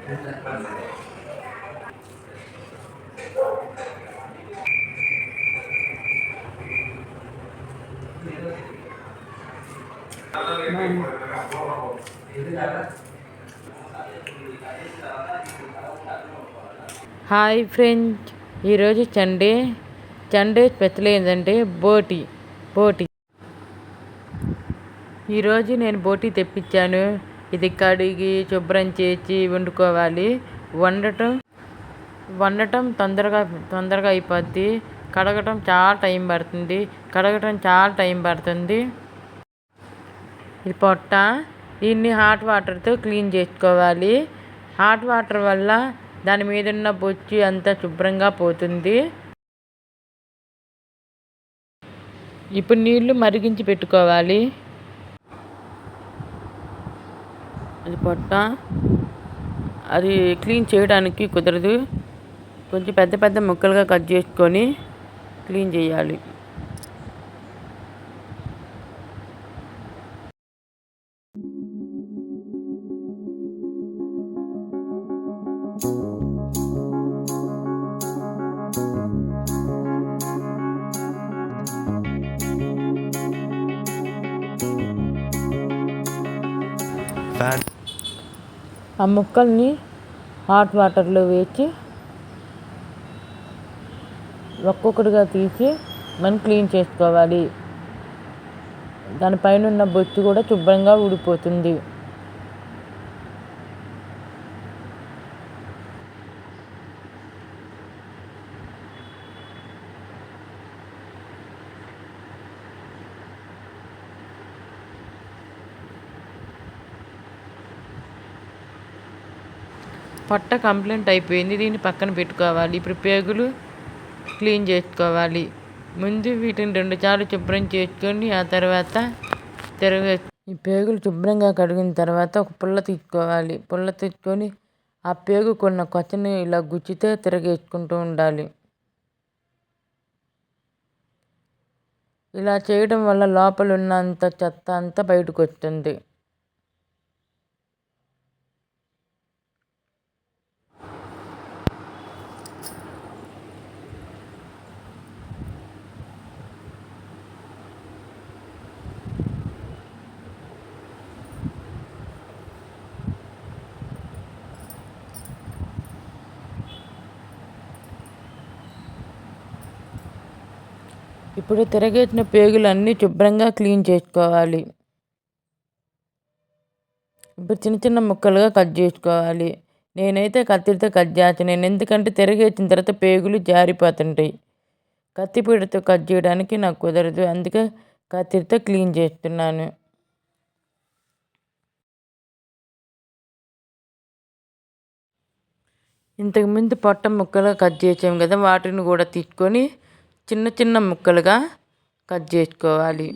Hi friends, ఈరోజు Sunday special ఏంటంటే బోటి. ఈరోజు నేను బోటి తెప్పించాను. ఇది కడిగి శుభ్రం చేసి వండుకోవాలి. వండటం తొందరగా అయిపోద్ది. కడగటం చాలా టైం పడుతుంది. ఇది పొట్ట, దీన్ని హాట్ వాటర్తో క్లీన్ చేసుకోవాలి. హాట్ వాటర్ వల్ల దాని మీద ఉన్న బొచ్చు అంతా శుభ్రంగా పోతుంది. ఇప్పుడు నీళ్లు మరిగించి పెట్టుకోవాలి. అది పొట్ట, అది క్లీన్ చేయడానికి కుదరదు. కొంచెం పెద్ద పెద్ద ముక్కలుగా కట్ చేసుకొని క్లీన్ చేయాలి. ఆ ముక్కల్ని హాట్ వాటర్లో వేసి ఒక్కొక్కటిగా తీసి మనం క్లీన్ చేసుకోవాలి. దానిపైన ఉన్న బొచ్చు కూడా శుభ్రంగా ఊడిపోతుంది. పొట్ట కంప్లీట్ అయిపోయింది. దీన్ని పక్కన పెట్టుకోవాలి. ఇప్పుడు పేగులు క్లీన్ చేసుకోవాలి. ముందు వీటిని 2 సార్లు శుభ్రం చేసుకొని ఆ తర్వాత ఈ పేగులు శుభ్రంగా కడిగిన తర్వాత ఒక పుల్ల తీసుకోవాలి. పుల్ల తీసుకొని ఆ పేగుకున్న కొచ్చని ఇలా గుచ్చితే తిరగేసుకుంటూ ఉండాలి. ఇలా చేయడం వల్ల లోపల ఉన్నంత చెత్త అంతా బయటకు వస్తుంది. ఇప్పుడు తిరగేసిన పేగులన్నీ శుభ్రంగా క్లీన్ చేసుకోవాలి. ఇప్పుడు చిన్న చిన్న ముక్కలుగా కట్ చేసుకోవాలి. నేనైతే కత్తిరితో కట్ చేస్తాను. ఎందుకంటే తిరగేసిన తర్వాత పేగులు జారిపోతుంటాయి. కత్తిపీటతో కట్ చేయడానికి నాకు కుదరదు. అందుకే కత్తిరితో క్లీన్ చేస్తున్నాను. ఇంతకుముందు పొట్ట ముక్కలుగా కట్ చేసాం కదా, వాటిని కూడా తీసుకొని చిన్న చిన్న ముక్కలుగా కట్ చేసుకోవాలి.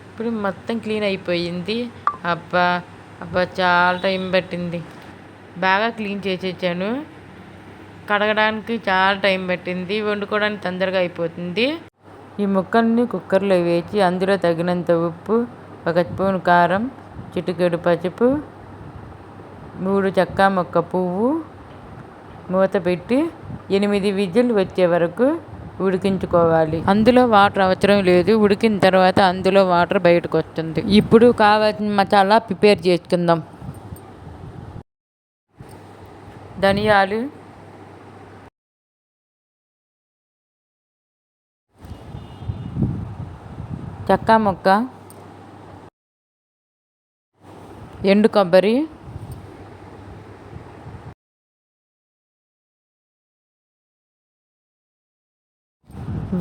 ఇప్పుడు మొత్తం క్లీన్ అయిపోయింది. అబ్బా చాలా టైం పట్టింది. బాగా క్లీన్ చేసేసాను. కడగడానికి చాలా టైం పట్టింది. వండుకోవడానికి తొందరగా అయిపోతుంది. ఈ ముక్కల్ని కుక్కర్లో వేసి అందులో తగినంత ఉప్పు, 1 స్పూన్ కారం, చిటికెడు పసుపు, 3 చెక్క మొక్క పువ్వు మూత పెట్టి 8 విజిల్ వచ్చే వరకు ఉడికించుకోవాలి. అందులో వాటర్ అవసరం లేదు. ఉడికిన తర్వాత అందులో వాటర్ బయటకు వస్తుంది. ఇప్పుడు కావాల్సిన మసాలా ప్రిపేర్ చేసుకుందాం. ధనియాలు, చెక్క మొక్క, ఎండు కొబ్బరి,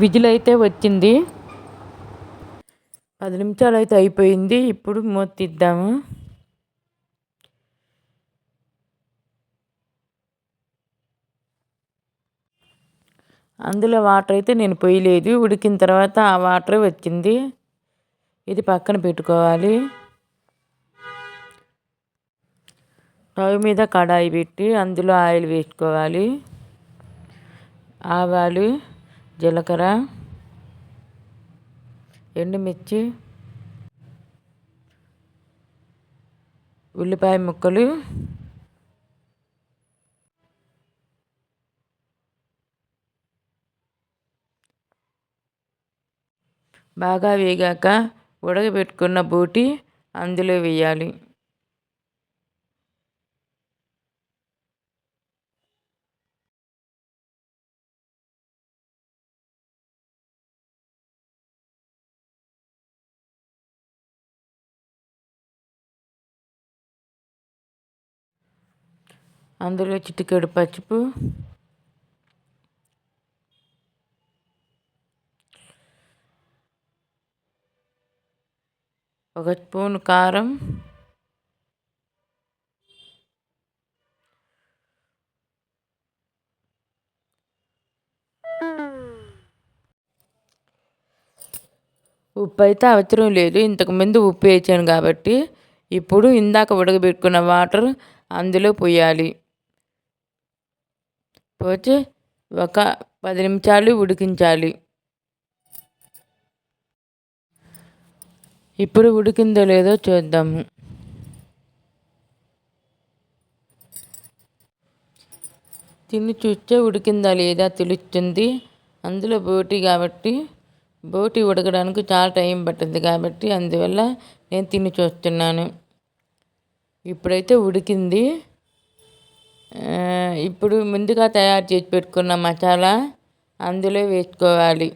విజిల్ అయితే వచ్చింది. 10 నిమిషాలు అయితే అయిపోయింది. ఇప్పుడు మూత తీద్దాము. అందులో వాటర్ అయితే నేను పోయలేదు. ఉడికిన తర్వాత ఆ వాటర్ వచ్చింది. ఇది పక్కన పెట్టుకోవాలి. స్టవ్ మీద కడాయి పెట్టి అందులో ఆయిల్ వేసుకోవాలి. ఆవాలు, జీలకర్ర, ఎండుమిర్చి, ఉల్లిపాయ ముక్కలు, బాగా వేగాక ఉడకబెట్టుకున్న బోటి అందులో వేయాలి. అందులో చిటికెడు పసుపు, ఒక స్పూన్ కారం, ఉప్పు అయితే అవసరం లేదు, ఇంతకుముందు ఉప్పు వేసాను కాబట్టి. ఇప్పుడు ఇందాక ఉడకబెట్టుకున్న వాటర్ అందులో పోయాలి. పోసి ఒక 10 నిమిషాలు ఉడికించాలి. ఇప్పుడు ఉడికిందో లేదో చూద్దాము. తిని చూస్తే ఉడికిందా లేదా తెలుస్తుంది. అందులో బోటి కాబట్టి బోటి ఉడకడానికి చాలా టైం పట్టింది కాబట్టి అందువల్ల నేను తిని చూస్తున్నాను. ఇప్పుడైతే ఉడికింది. ఇప్పుడు ముందుగా తయారు చేసి పెట్టుకున్న మసాలా అందులో వేసుకోవాలి.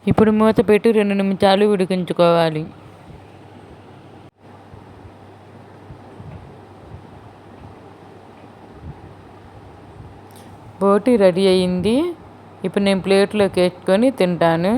ఇప్పుడు మూత పెట్టి 2 నిమిషాలు ఉడికించుకోవాలి. బోటి రెడీ అయ్యింది. ఇప్పుడు నేను ప్లేట్లోకి వేసుకొని తింటాను.